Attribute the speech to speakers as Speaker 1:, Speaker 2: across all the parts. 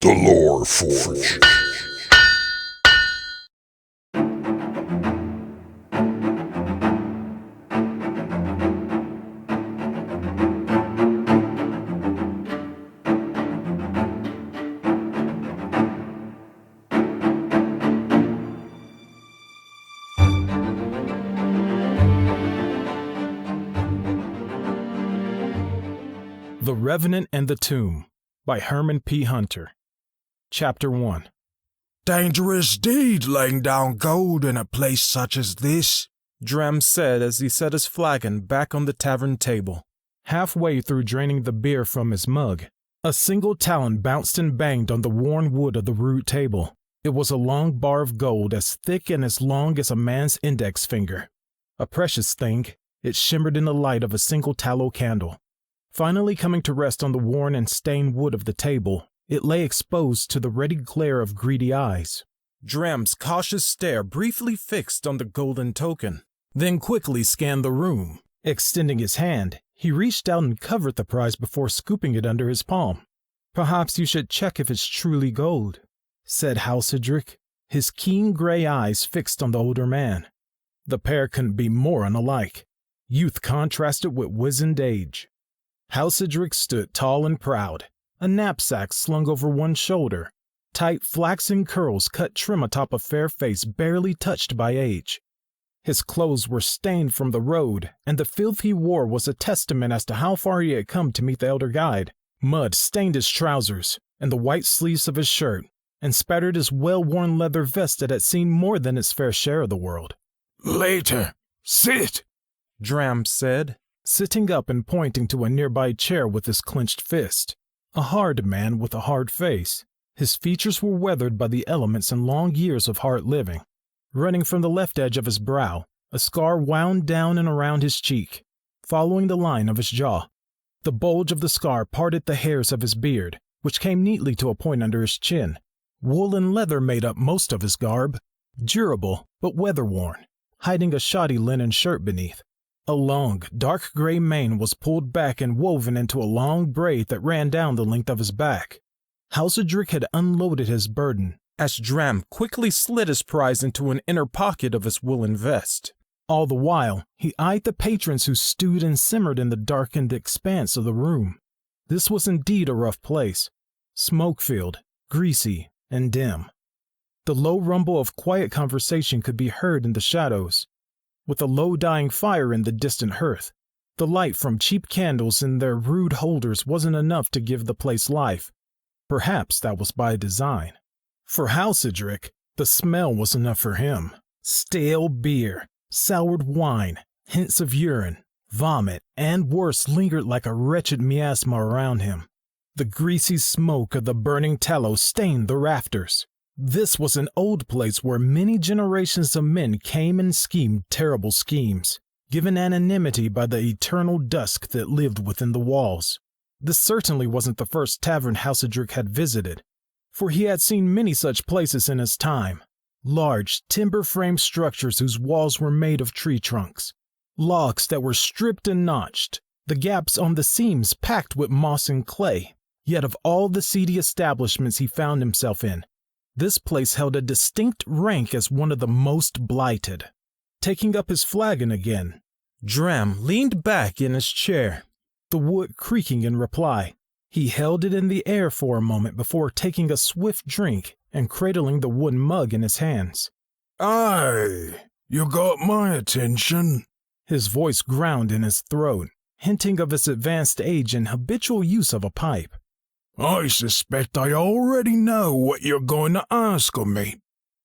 Speaker 1: The Lore Forge.
Speaker 2: The Revenant and the Tomb by Herman P. Hunter. Chapter 1.
Speaker 3: Dangerous deed laying down gold in a place such as this,
Speaker 2: Dram said as he set his flagon back on the tavern table. Halfway through draining the beer from his mug, a single talon bounced and banged on the worn wood of the rude table. It was a long bar of gold as thick and as long as a man's index finger. A precious thing, it shimmered in the light of a single tallow candle. Finally coming to rest on the worn and stained wood of the table, it lay exposed to the ready glare of greedy eyes. Dram's cautious stare briefly fixed on the golden token, then quickly scanned the room. Extending his hand, he reached out and covered the prize before scooping it under his palm. "Perhaps you should check if it's truly gold," said Halcedric, his keen gray eyes fixed on the older man. The pair couldn't be more unalike. Youth contrasted with wizened age. Halcedric stood tall and proud, a knapsack slung over one shoulder, tight flaxen curls cut trim atop a fair face barely touched by age. His clothes were stained from the road, and the filth he wore was a testament as to how far he had come to meet the elder guide. Mud stained his trousers and the white sleeves of his shirt, and spattered his well-worn leather vest that had seen more than its fair share of the world.
Speaker 3: "Later, sit,"
Speaker 2: Dram said, sitting up and pointing to a nearby chair with his clenched fist. A hard man with a hard face. His features were weathered by the elements and long years of hard living. Running from the left edge of his brow, a scar wound down and around his cheek, following the line of his jaw. The bulge of the scar parted the hairs of his beard, which came neatly to a point under his chin. Wool and leather made up most of his garb, durable but weather-worn, hiding a shoddy linen shirt beneath. A long, dark gray mane was pulled back and woven into a long braid that ran down the length of his back. Halcedric had unloaded his burden, as Dram quickly slid his prize into an inner pocket of his woolen vest. All the while, he eyed the patrons who stewed and simmered in the darkened expanse of the room. This was indeed a rough place, smoke-filled, greasy, and dim. The low rumble of quiet conversation could be heard in the shadows. With a low dying fire in the distant hearth, the light from cheap candles in their rude holders wasn't enough to give the place life. Perhaps that was by design. For Halcedric, the smell was enough for him. Stale beer, soured wine, hints of urine, vomit, and worse lingered like a wretched miasma around him. The greasy smoke of the burning tallow stained the rafters. This was an old place where many generations of men came and schemed terrible schemes, given anonymity by the eternal dusk that lived within the walls. This certainly wasn't the first tavern Halcedric had visited, for he had seen many such places in his time. Large, timber-framed structures whose walls were made of tree trunks, logs that were stripped and notched, the gaps on the seams packed with moss and clay. Yet of all the seedy establishments he found himself in, this place held a distinct rank as one of the most blighted. Taking up his flagon again, Dram leaned back in his chair, the wood creaking in reply. He held it in the air for a moment before taking a swift drink and cradling the wooden mug in his hands.
Speaker 3: "Aye, you got my attention."
Speaker 2: His voice ground in his throat, hinting of his advanced age and habitual use of a pipe.
Speaker 3: "I suspect I already know what you're going to ask of me."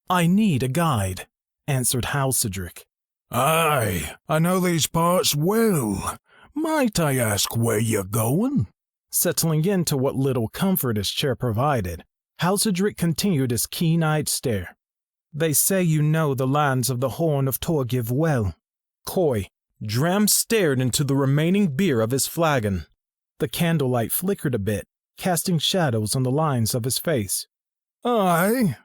Speaker 2: "I need a guide," answered Halcedric.
Speaker 3: "Aye, I know these parts well. Might I ask where you're going?"
Speaker 2: Settling into what little comfort his chair provided, Halcedric continued his keen-eyed stare. "They say you know the lands of the Horn of Torgiv well." Coy, Dram stared into the remaining beer of his flagon. The candlelight flickered a bit, casting shadows on the lines of his face.
Speaker 3: "Aye,"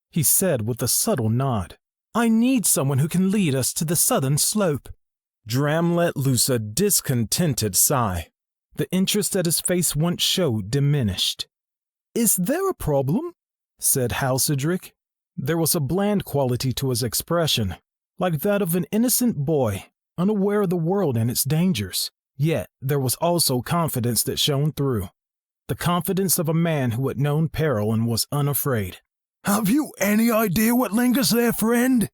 Speaker 2: he said with a subtle nod. "I need someone who can lead us to the southern slope." Dram let loose a discontented sigh. The interest that his face once showed diminished. "Is there a problem?" said Halcedric. There was a bland quality to his expression, like that of an innocent boy, unaware of the world and its dangers. Yet there was also confidence that shone through. The confidence of a man who had known peril and was unafraid.
Speaker 3: "Have you any idea what lingers there, friend?"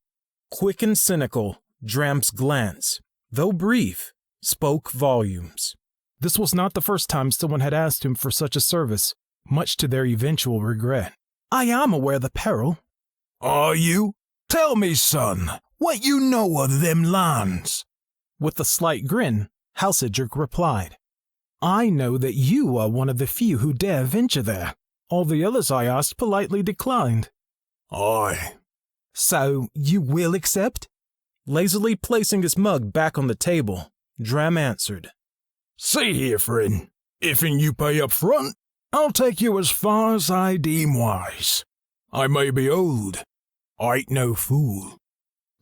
Speaker 2: Quick and cynical, Dram's glance, though brief, spoke volumes. This was not the first time someone had asked him for such a service, much to their eventual regret. "I am aware of the peril."
Speaker 3: "Are you? Tell me, son, what you know of them lands."
Speaker 2: With a slight grin, Halcedric replied, "I know that you are one of the few who dare venture there. All the others I asked politely declined."
Speaker 3: "Aye."
Speaker 2: "So you will accept?" Lazily placing his mug back on the table, Dram answered,
Speaker 3: "See here, friend. If'n you pay up front, I'll take you as far as I deem wise. I may be old. I ain't no fool."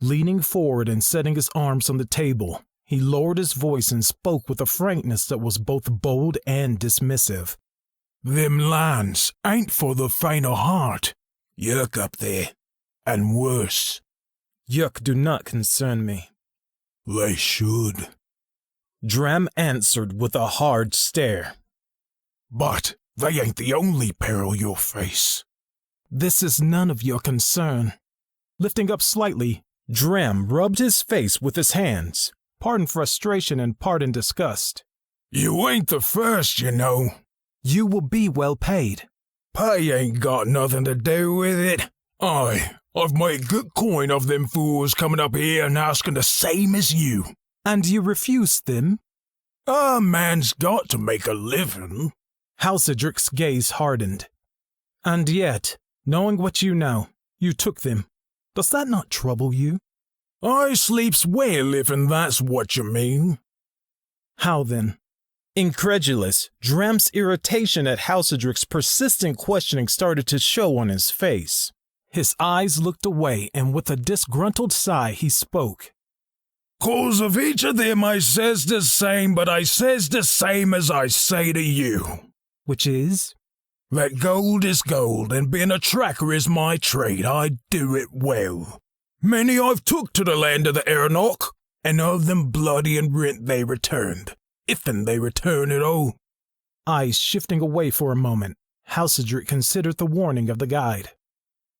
Speaker 2: Leaning forward and setting his arms on the table, he lowered his voice and spoke with a frankness that was both bold and dismissive.
Speaker 3: "Them lands ain't for the faint of heart. Yuck up there. And worse."
Speaker 2: "Yuck do not concern me."
Speaker 3: "They should."
Speaker 2: Dram answered with a hard stare.
Speaker 3: "But they ain't the only peril you'll face."
Speaker 2: "This is none of your concern." Lifting up slightly, Dram rubbed his face with his hands, part in frustration and part in disgust.
Speaker 3: "You ain't the first, you know."
Speaker 2: "You will be well paid."
Speaker 3: "Pay ain't got nothing to do with it. I've made good coin of them fools coming up here and asking the same as you."
Speaker 2: "And you refused them?"
Speaker 3: "A man's got to make a living."
Speaker 2: Halcedric's gaze hardened. "And yet, knowing what you know, you took them. Does that not trouble you?"
Speaker 3: "I sleeps well, if'n that's what you mean."
Speaker 2: "How then?" Incredulous, Dram's irritation at Halcedric's persistent questioning started to show on his face. His eyes looked away, and with a disgruntled sigh he spoke.
Speaker 3: "'Cause of each of them I says the same, but I says the same as I say to you."
Speaker 2: "Which is?"
Speaker 3: "That gold is gold, and being a tracker is my trade. I do it well. Many I've took to the land of the Aeronach, and of them bloody and rent they returned, if'n they return at all."
Speaker 2: Eyes shifting away for a moment, Halcedric considered the warning of the guide.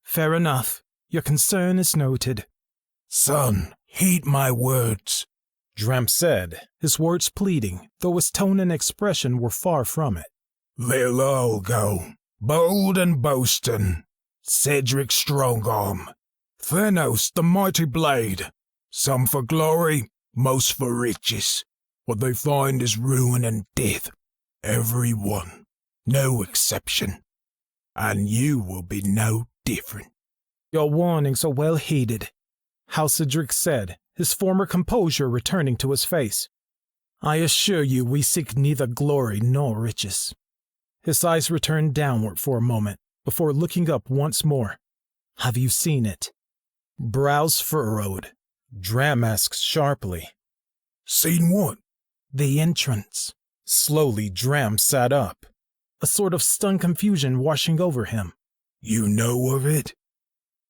Speaker 2: "Fair enough. Your concern is noted."
Speaker 3: "Son, heed my words,"
Speaker 2: Dram said, his words pleading, though his tone and expression were far from it.
Speaker 3: "They'll all go, bold and boasting. Cedric Strongarm, Thanos the mighty blade, some for glory, most for riches. What they find is ruin and death, every one, no exception. And you will be no different."
Speaker 2: "Your warnings are well heeded," Halcedric said, his former composure returning to his face. "I assure you we seek neither glory nor riches." His eyes returned downward for a moment, before looking up once more. "Have you seen it?" Brows furrowed, Dram asked sharply.
Speaker 3: "Seen what?"
Speaker 2: "The entrance." Slowly Dram sat up, a sort of stunned confusion washing over him.
Speaker 3: "You know of it?"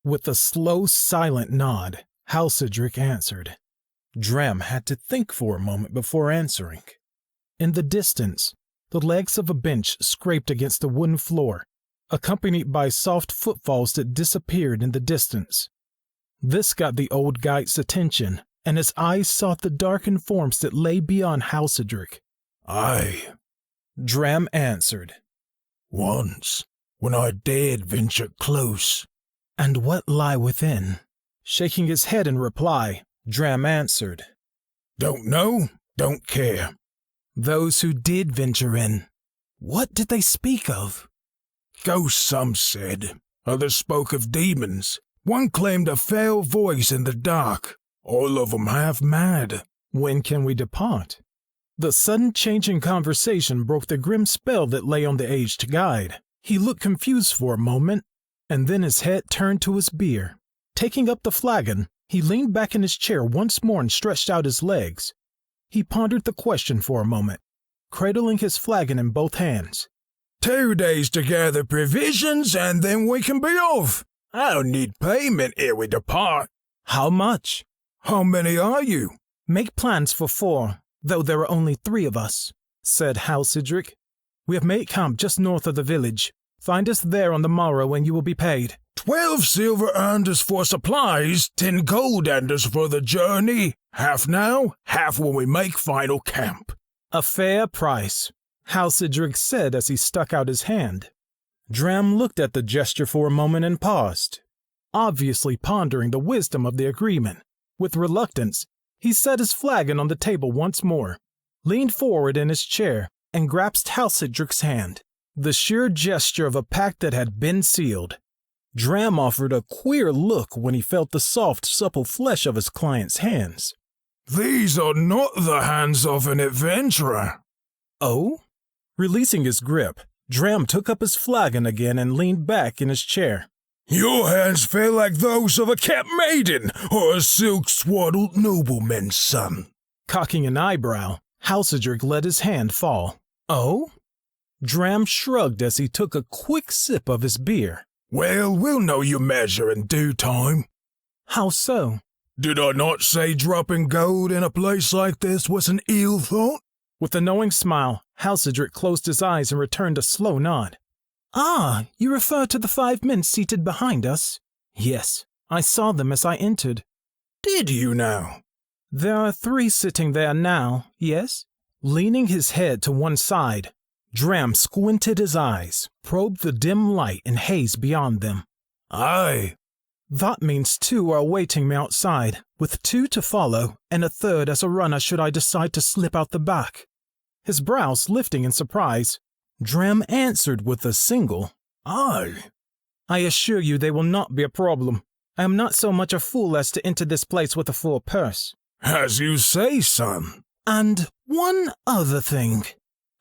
Speaker 2: With a slow, silent nod, Halcedric answered. Dram had to think for a moment before answering. In the distance, the legs of a bench scraped against the wooden floor, accompanied by soft footfalls that disappeared in the distance. This got the old guide's attention, and his eyes sought the darkened forms that lay beyond Halcedric.
Speaker 3: "Aye,"
Speaker 2: Dram answered.
Speaker 3: "Once, when I dared venture close."
Speaker 2: "And what lie within?" Shaking his head in reply, Dram answered.
Speaker 3: "Don't know, don't care."
Speaker 2: "Those who did venture in, what did they speak of?"
Speaker 3: "Ghosts, some said. Others spoke of demons. One claimed a foul voice in the dark. All of 'em half mad."
Speaker 2: "When can we depart?" The sudden change in conversation broke the grim spell that lay on the aged guide. He looked confused for a moment, and then his head turned to his beer. Taking up the flagon, he leaned back in his chair once more and stretched out his legs. He pondered the question for a moment, cradling his flagon in both hands.
Speaker 3: 2 days to gather provisions, and then we can be off. I'll need payment ere we depart.
Speaker 2: How much?
Speaker 3: How many are you?
Speaker 2: Make plans for 4, though there are only 3 of us, said Halsidrick. We have made camp just north of the village. Find us there on the morrow and you will be paid.
Speaker 3: 12 silver anders for supplies, 10 gold anders for the journey. Half now, half when we make final camp.
Speaker 2: A fair price, Halsidrick said as he stuck out his hand. Dram looked at the gesture for a moment and paused, obviously pondering the wisdom of the agreement. With reluctance, he set his flagon on the table once more, leaned forward in his chair, and grasped Halsidrick's hand. The sheer gesture of a pact that had been sealed. Dram offered a queer look when he felt the soft, supple flesh of his client's hands.
Speaker 3: These are not the hands of an adventurer.
Speaker 2: Oh? Releasing his grip, Dram took up his flagon again and leaned back in his chair.
Speaker 3: Your hands feel like those of a kept maiden or a silk-swaddled nobleman's son.
Speaker 2: Cocking an eyebrow, Halsidrick let his hand fall. Oh? Dram shrugged as he took a quick sip of his beer.
Speaker 3: Well, we'll know your measure in due time.
Speaker 2: How so?
Speaker 3: Did I not say dropping gold in a place like this was an ill thought?
Speaker 2: With a knowing smile, Halsidrick closed his eyes and returned a slow nod. Ah, you refer to the 5 men seated behind us? Yes, I saw them as I entered.
Speaker 3: Did you now?
Speaker 2: There are 3 sitting there now, yes? Leaning his head to one side, Dram squinted his eyes, probed the dim light and haze beyond them.
Speaker 3: Aye.
Speaker 2: That means 2 are awaiting me outside, with 2 to follow, and a 3rd as a runner should I decide to slip out the back. His brows lifting in surprise, Dram answered with a single, Aye. I assure you they will not be a problem. I am not so much a fool as to enter this place with a full purse.
Speaker 3: As you say, son.
Speaker 2: And one other thing,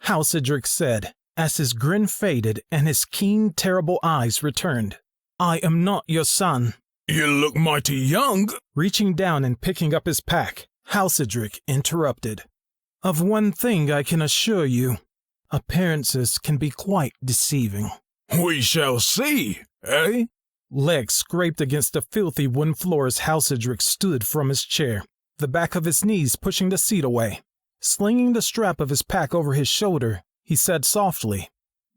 Speaker 2: Halsidrick said, as his grin faded and his keen, terrible eyes returned. I am not your son.
Speaker 3: You look mighty young.
Speaker 2: Reaching down and picking up his pack, Halsidrick interrupted. Of one thing I can assure you, appearances can be quite deceiving.
Speaker 3: We shall see, eh?
Speaker 2: Legs scraped against the filthy wooden floor as Halsidrick stood from his chair, the back of his knees pushing the seat away. Slinging the strap of his pack over his shoulder, he said softly,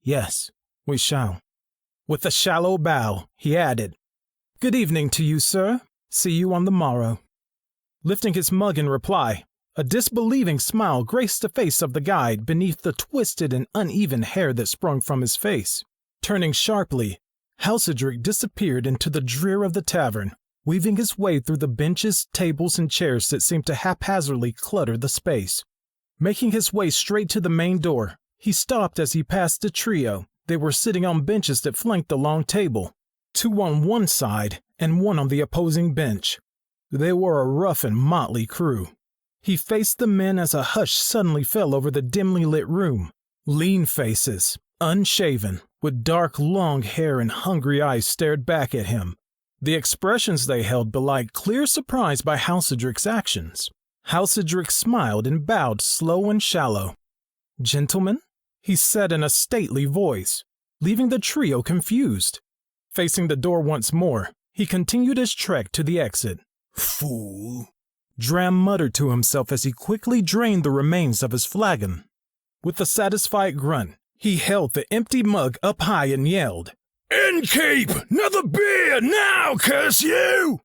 Speaker 2: Yes, we shall. With a shallow bow, he added, Good evening to you, sir. See you on the morrow. Lifting his mug in reply, a disbelieving smile graced the face of the guide beneath the twisted and uneven hair that sprung from his face. Turning sharply, Halsidrick disappeared into the drear of the tavern, weaving his way through the benches, tables, and chairs that seemed to haphazardly clutter the space. Making his way straight to the main door, he stopped as he passed the trio. They were sitting on benches that flanked the long table, 2 on one side and 1 on the opposing bench. They were a rough and motley crew. He faced the men as a hush suddenly fell over the dimly lit room. Lean faces, unshaven, with dark, long hair and hungry eyes stared back at him. The expressions they held belied clear surprise by Halsidrick's actions. Halsidrick smiled and bowed slow and shallow. Gentlemen, he said in a stately voice, leaving the trio confused. Facing the door once more, he continued his trek to the exit.
Speaker 3: Fool,
Speaker 2: Dram muttered to himself as he quickly drained the remains of his flagon. With a satisfied grunt, he held the empty mug up high and yelled,
Speaker 3: Innkeep! Another beer now, curse you!